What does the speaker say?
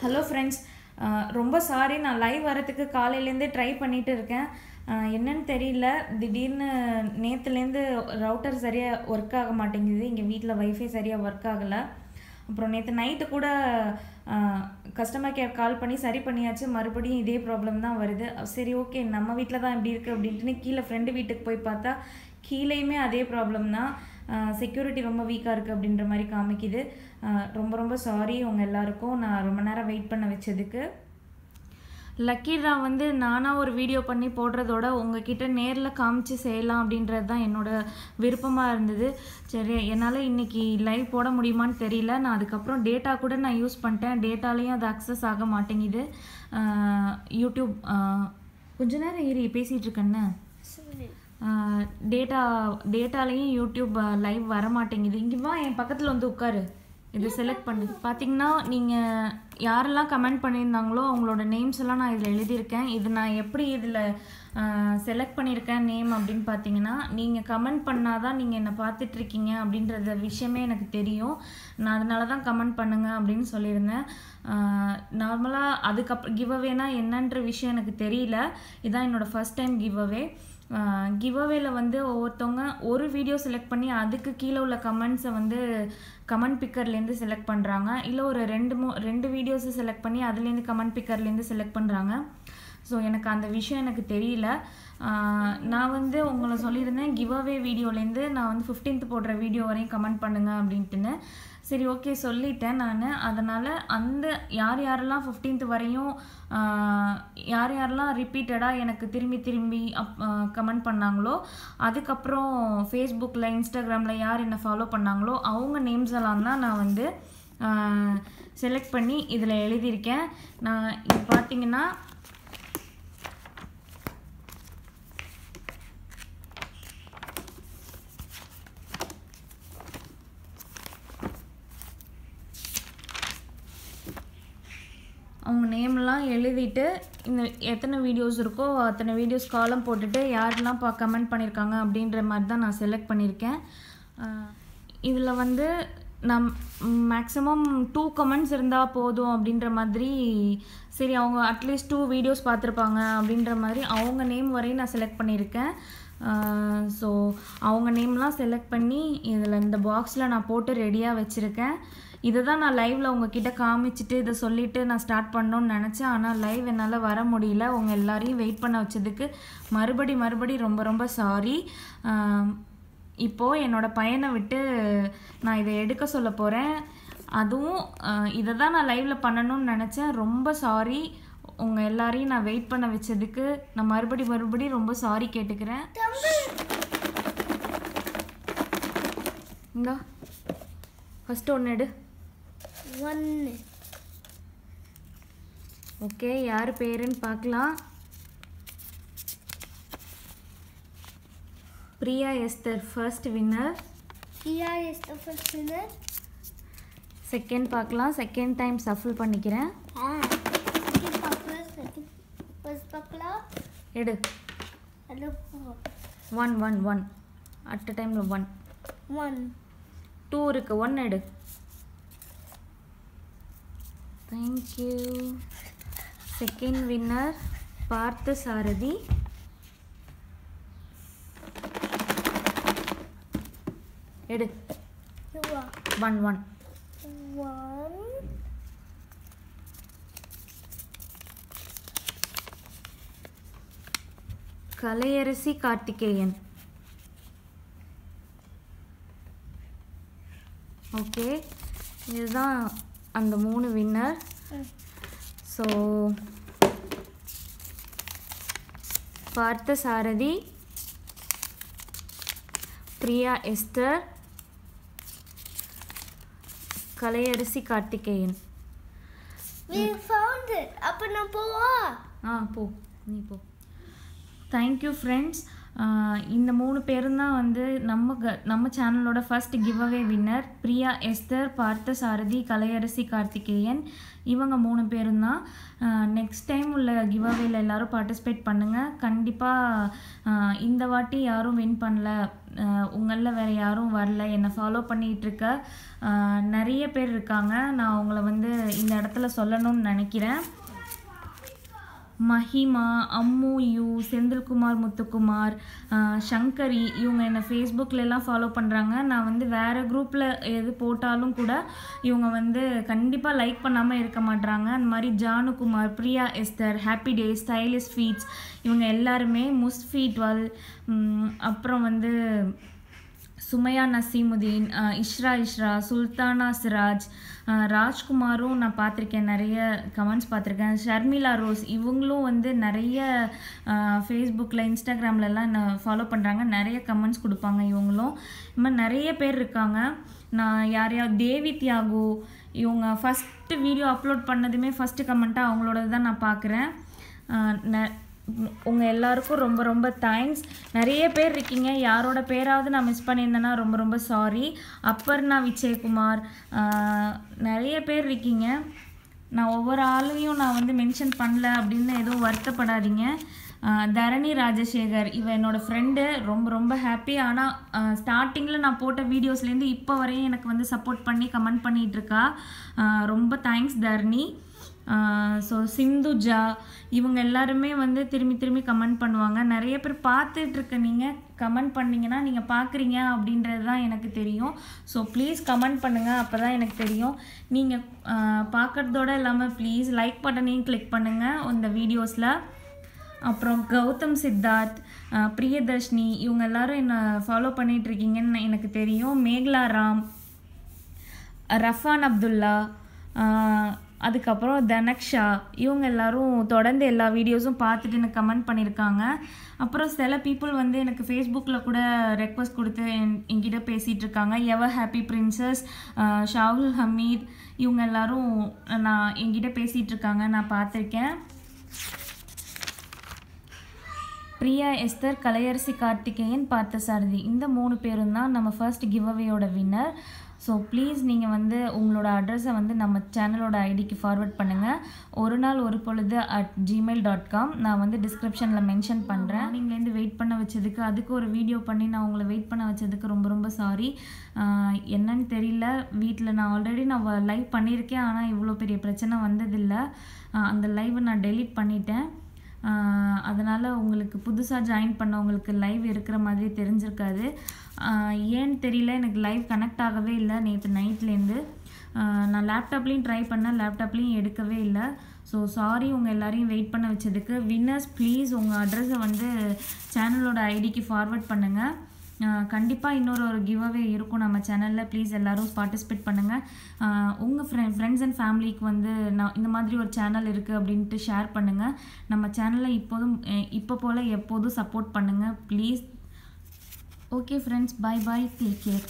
Hello friends, ரொம்ப sorry. நான் live வரத்துக்கு காலையிலேருந்தே ட்ரை பண்ணிகிட்டு இருக்கேன். என்னன்னு தெரியல, திடீர்னு நேற்றுலேருந்து ரவுட்டர் சரியாக ஒர்க் ஆக மாட்டேங்குது. இங்கே வீட்டில் வைஃபை சரியாக ஒர்க் ஆகலை. அப்புறம் நேற்று நைட்டு கூட கஸ்டமர் கேர் கால் பண்ணி சரி பண்ணியாச்சு. மறுபடியும் இதே ப்ராப்ளம் தான் வருது. சரி, ஓகே, நம்ம வீட்டில் தான் இப்படி இருக்குது அப்படின்ட்டுன்னு கீழே ஃப்ரெண்டு வீட்டுக்கு போய் பார்த்தா கீழேயுமே அதே ப்ராப்ளம் தான். செக்யூரிட்டி ரொம்ப வீக்காக இருக்குது அப்படின்ற மாதிரி காமிக்குது. ரொம்ப ரொம்ப சாரி உங்கள் எல்லாருக்கும் நான் ரொம்ப நேரம் வெயிட் பண்ண வச்சதுக்கு. லக்கி ட்ரா வந்து நானாக ஒரு வீடியோ பண்ணி போடுறதோட உங்ககிட்ட நேரில் காமிச்சு செய்யலாம் அப்படின்றது தான் என்னோடய விருப்பமாக இருந்தது. சரி, என்னால் இன்றைக்கி லைவ் போட முடியுமான்னு தெரியல. நான் அதுக்கப்புறம் டேட்டா கூட நான் யூஸ் பண்ணிட்டேன். டேட்டாலேயும் அது அக்சஸ் ஆக மாட்டேங்குது. யூடியூப் கொஞ்ச நேரம் ஏறி பேசிகிட்டு இருக்கேன்னு டேட்டாலேயும் யூடியூப் லைவ் வர மாட்டேங்குது. இங்கே வா, என் பக்கத்தில் வந்து உட்காரு. இதை செலக்ட் பண்ணு. பார்த்தீங்கன்னா நீங்கள் யாரெல்லாம் கமெண்ட் பண்ணியிருந்தாங்களோ அவங்களோட நேம்ஸ் எல்லாம் நான் இதில் எழுதியிருக்கேன். இது நான் எப்படி இதில் செலக்ட் பண்ணியிருக்கேன் நேம் அப்படின்னு பார்த்தீங்கன்னா, நீங்கள் கமெண்ட் பண்ணால் தான் நீங்கள் என்னை பார்த்துட்ருக்கீங்க அப்படின்றத விஷயமே எனக்கு தெரியும். நான் அதனால தான் கமெண்ட் பண்ணுங்கள் அப்படின்னு சொல்லியிருந்தேன். நார்மலாக அதுக்கப்புறம் கிவ் அவேனா என்னன்ற விஷயம் எனக்கு தெரியல. இதுதான் என்னோடய first time give away. Give அவேல வந்து ஒவ்வொருத்தவங்க ஒரு வீடியோ செலக்ட் பண்ணி அதுக்கு கீழே உள்ள கமெண்ட்ஸை வந்து கமெண்ட் பிக்கர்லேருந்து செலக்ட் பண்ணுறாங்க. இல்லை ஒரு ரெண்டு வீடியோஸை செலக்ட் பண்ணி அதுலேருந்து கமெண்ட் பிக்கர்லேருந்து செலக்ட் பண்ணுறாங்க. ஸோ எனக்கு அந்த விஷயம் எனக்கு தெரியல. நான் வந்து உங்களை சொல்லியிருந்தேன் கிவ் அவே வீடியோலேருந்து நான் வந்து 15th போடுற வீடியோ வரையும் கமெண்ட் பண்ணுங்கள் அப்படின்ட்டுன்னு. சரி, ஓகே, சொல்லிட்டேன் நான். அதனால் அந்த யாரெல்லாம் 15th வரையும் யாரெல்லாம் ரிப்பீட்டடாக எனக்கு திரும்பி கமெண்ட் பண்ணாங்களோ, அதுக்கப்புறம் ஃபேஸ்புக்கில் இன்ஸ்டாகிராமில் யார் என்னை ஃபாலோ பண்ணாங்களோ அவங்க நேம்ஸ் எல்லாம் தான் நான் வந்து செலக்ட் பண்ணி இதில் எழுதியிருக்கேன். நான் இது பார்த்தீங்கன்னா அவங்க நேம்லாம் எழுதிட்டு இந்த எத்தனை வீடியோஸ் இருக்கோ அத்தனை வீடியோஸ் காலம் போட்டுட்டு யாரெல்லாம் கமெண்ட் பண்ணியிருக்காங்க அப்படின்ற மாதிரி தான் நான் செலக்ட் பண்ணியிருக்கேன். இதில் வந்து நான் மேக்ஸிமம் 2 கமெண்ட்ஸ் இருந்தால் போதும் அப்படின்ற மாதிரி. சரி, அவங்க அட்லீஸ்ட் 2 வீடியோஸ் பார்த்துருப்பாங்க அப்படின்ற மாதிரி அவங்க நேம் வரையும் நான் செலக்ட் பண்ணியிருக்கேன். ஸோ அவங்க நேம்லாம் செலக்ட் பண்ணி இதில் இந்த பாக்ஸில் நான் போட்டு ரெடியாக வச்சுருக்கேன். இதை தான் நான் லைவில் உங்ககிட்ட காமிச்சிட்டு இதை சொல்லிவிட்டு நான் ஸ்டார்ட் பண்ணணுன்னு நினச்சேன். ஆனால் லைவ் என்னால் வர முடியல. உங்கள் எல்லாரையும் வெயிட் பண்ண வச்சதுக்கு மறுபடி ரொம்ப ரொம்ப சாரி. இப்போது என்னோடய பையனை விட்டு நான் இதை எடுக்க சொல்ல போகிறேன். அதுவும் இதை தான் நான் லைவில் பண்ணணும்னு நினச்சேன். ரொம்ப சாரி. உங்கள் எல்லாரையும் நான் வெயிட் பண்ண வச்சதுக்கு நான் மறுபடி ரொம்ப சாரி கேட்டுக்கிறேன். இந்தா ஃபஸ்ட்டு ஒன்று எடு. ஓகே, யார் பேருன்னு பார்க்கலாம். Priya Esther first winner. Second பார்க்கலாம். செகண்ட் டைம் சஃபில் பண்ணிக்கிறேன். எடு. 1 அட் அ டைமில் 1 2 இருக்குது. 1 எடு. தேங்க்யூ. செகண்ட் வின்னர் பார்த்த சாரதி. எடு. 1 கலையரசி கார்த்திகேயன். ஓகே, இதுதான் அந்த 3 வின்னர். ஸோ பார்த்த சாரதி, பிரியா எஸ்தர், கலையரசி கார்த்திகேயன். அப்போ நான் போவா? போ, நீ போ. Thank you friends. இந்த 3 பேரும் தான் வந்து நம்ம சேனலோட first give away winner. Priya Esther, Parthasarathy, Kalaiyarasi Karthikeyan. இவங்க 3 பேரும் தான். நெக்ஸ்ட் டைம் உள்ள கிவ் அவேல எல்லோரும் பார்ட்டிசிபேட் பண்ணுங்கள். கண்டிப்பாக இந்த வாட்டி யாரும் வின் பண்ணல, உங்களில் வேறு யாரும் வரல, என்னை ஃபாலோ பண்ணிகிட்ருக்க நிறைய பேர் இருக்காங்க. நான் அவங்கள வந்து இந்த இடத்துல சொல்லணும்னு நினைக்கிறேன். மஹிமா, அம்மு, செந்தில்குமார், முத்துக்குமார், சங்கரி, இவங்க என்னை ஃபேஸ்புக்கிலலாம் ஃபாலோ பண்ணுறாங்க. நான் வந்து வேறு குரூப்பில் எது போட்டாலும் கூட இவங்க வந்து கண்டிப்பாக லைக் பண்ணாமல் இருக்க மாட்றாங்க. அந்த மாதிரி Janukumar, Priya Esther, happy day, stylish feets, இவங்க எல்லாருமே, முஸ்ஃபீட்வல், அப்புறம் வந்து சுமையா நசீமுதீன், இஷ்ரா, சுல்தானா சிராஜ், ராஜ்குமாரும் நான் பார்த்துருக்கேன், நிறைய கமெண்ட்ஸ் பார்த்துருக்கேன். ஷர்மிளா ரோஸ், இவங்களும் வந்து நிறைய ஃபேஸ்புக்கில் இன்ஸ்டாகிராம்லலாம் என்னை ஃபாலோ பண்ணுறாங்க, நிறைய கமெண்ட்ஸ் கொடுப்பாங்க. இவங்களும் இந்த மாதிரி நிறைய பேர் இருக்காங்க. நான் தேவி தியாகு, இவங்க ஃபஸ்ட்டு வீடியோ அப்லோட் பண்ணதுமே ஃபஸ்ட்டு கமெண்ட்டாக அவங்களோட தான் நான் பார்க்குறேன். உங்கள் எல்லாருக்கும் ரொம்ப ரொம்ப தேங்க்ஸ். நிறைய பேர் இருக்கீங்க. யாரோட பேராவது நான் மிஸ் பண்ணியிருந்தேன்னா ரொம்ப ரொம்ப சாரி. அப்பர்ணா விஜயகுமார், நிறைய பேர் இருக்கீங்க. நான் ஒவ்வொரு ஆளையும் நான் வந்து மென்ஷன் பண்ணல அப்படின்னு எதுவும் வருத்தப்படாதீங்க. தரணி ராஜசேகர், இவ என்னோடய ஃப்ரெண்டு, ரொம்ப ரொம்ப ஹாப்பி. ஆனால் ஸ்டார்டிங்கில் நான் போட்ட வீடியோஸ்லேருந்து இப்போ வரையும் எனக்கு வந்து சப்போர்ட் பண்ணி கமெண்ட் பண்ணிகிட்ருக்கா. ரொம்ப தேங்க்ஸ் தரணி. ஸோ சிந்துஜா, இவங்க எல்லாருமே வந்து திரும்பி கமெண்ட் பண்ணுவாங்க. நிறைய பேர் பார்த்துட்ருக்க நீங்கள் கமெண்ட் பண்ணிங்கன்னா நீங்கள் பார்க்குறீங்க அப்படின்றது தான் எனக்கு தெரியும். ஸோ ப்ளீஸ் கமெண்ட் பண்ணுங்கள், அப்போ தான் எனக்கு தெரியும். நீங்கள் பார்க்குறதோட இல்லாமல் ப்ளீஸ் லைக் பட்டனையும் கிளிக் பண்ணுங்கள் இந்த வீடியோஸில். அப்புறம் கௌதம் சித்தார்த், பிரியதர்ஷினி, இவங்க எல்லோரும் என்னை ஃபாலோ பண்ணிகிட்ருக்கீங்கன்னு எனக்கு தெரியும். மேகலா ராம், ரஃபான் அப்துல்லா, அதுக்கப்புறம் தனக்ஷா, இவங்க எல்லோரும் தொடர்ந்து எல்லா வீடியோஸும் பார்த்துட்டு எனக்கு கமெண்ட் பண்ணியிருக்காங்க. அப்புறம் சில பீப்புள் வந்து எனக்கு ஃபேஸ்புக்கில் கூட ரெக்வஸ்ட் கொடுத்து என்கிட்ட பேசிகிட்டு இருக்காங்க. Ever happy princess, Shahul Hameed, இவங்க எல்லோரும் என்கிட்ட பேசிகிட்டு இருக்காங்க, நான் பார்த்துருக்கேன். பிரியா எஸ்தர், கலையரசி கார்த்திகேயன், பார்த்தசாரதி, இந்த 3 பேரும் தான் நம்ம ஃபர்ஸ்ட் கிவ் அவேயோட வின்னர். ஸோ ப்ளீஸ் நீங்கள் வந்து உங்களோட அட்ரஸை வந்து நம்ம சேனலோட ஐடிக்கு ஃபார்வர்ட் பண்ணுங்கள். ஒரு நாள் ஒரு பொழுது @gmail.com. நான் வந்து டிஸ்கிரிப்ஷனில் மென்ஷன் பண்ணுறேன். நீங்கள்லேருந்து வெயிட் பண்ண வச்சதுக்கு, அதுக்கு ஒரு வீடியோ பண்ணி நான் உங்களை வெயிட் பண்ண வச்சதுக்கு ரொம்ப ரொம்ப சாரி. என்னன்னு தெரியல, வீட்டில் நான் ஆல்ரெடி லைவ் பண்ணியிருக்கேன், ஆனால் இவ்வளோ பெரிய பிரச்சனை வந்ததில்லை. அந்த லைவை நான் டெலீட் பண்ணிட்டேன். அதனால் உங்களுக்கு புதுசாக ஜாயின் பண்ணவங்களுக்கு லைவ் இருக்கிற மாதிரி தெரிஞ்சிருக்காது. ஏன்னு தெரியல, எனக்கு லைவ் கனெக்ட் ஆகவே இல்லை நேற்று நைட்லேருந்து. நான் லேப்டாப்லேயும் ட்ரை பண்ணேன், லேப்டாப்லேயும் எடுக்கவே இல்லை. ஸோ சாரி உங்கள் எல்லாரையும் வெயிட் பண்ண வச்சதுக்கு. வின்னர்ஸ் ப்ளீஸ் உங்கள் அட்ரஸை வந்து சேனலோட ஐடிக்கு ஃபார்வர்ட் பண்ணுங்கள். கண்டிப்பாக இன்னொரு கிவ் அவே இருக்கும் நம்ம சேனலில். ப்ளீஸ் எல்லோரும் பார்ட்டிசிபேட் பண்ணுங்கள். உங்கள் ஃப்ரெண்ட்ஸ் அண்ட் ஃபேமிலிக்கு வந்து நான் இந்த மாதிரி ஒரு சேனல் இருக்குது அப்படின்ட்டு ஷேர் பண்ணுங்கள். நம்ம சேனலை இப்போ போல் எப்போதும் சப்போர்ட் பண்ணுங்கள் please. Okay friends, bye bye, take care.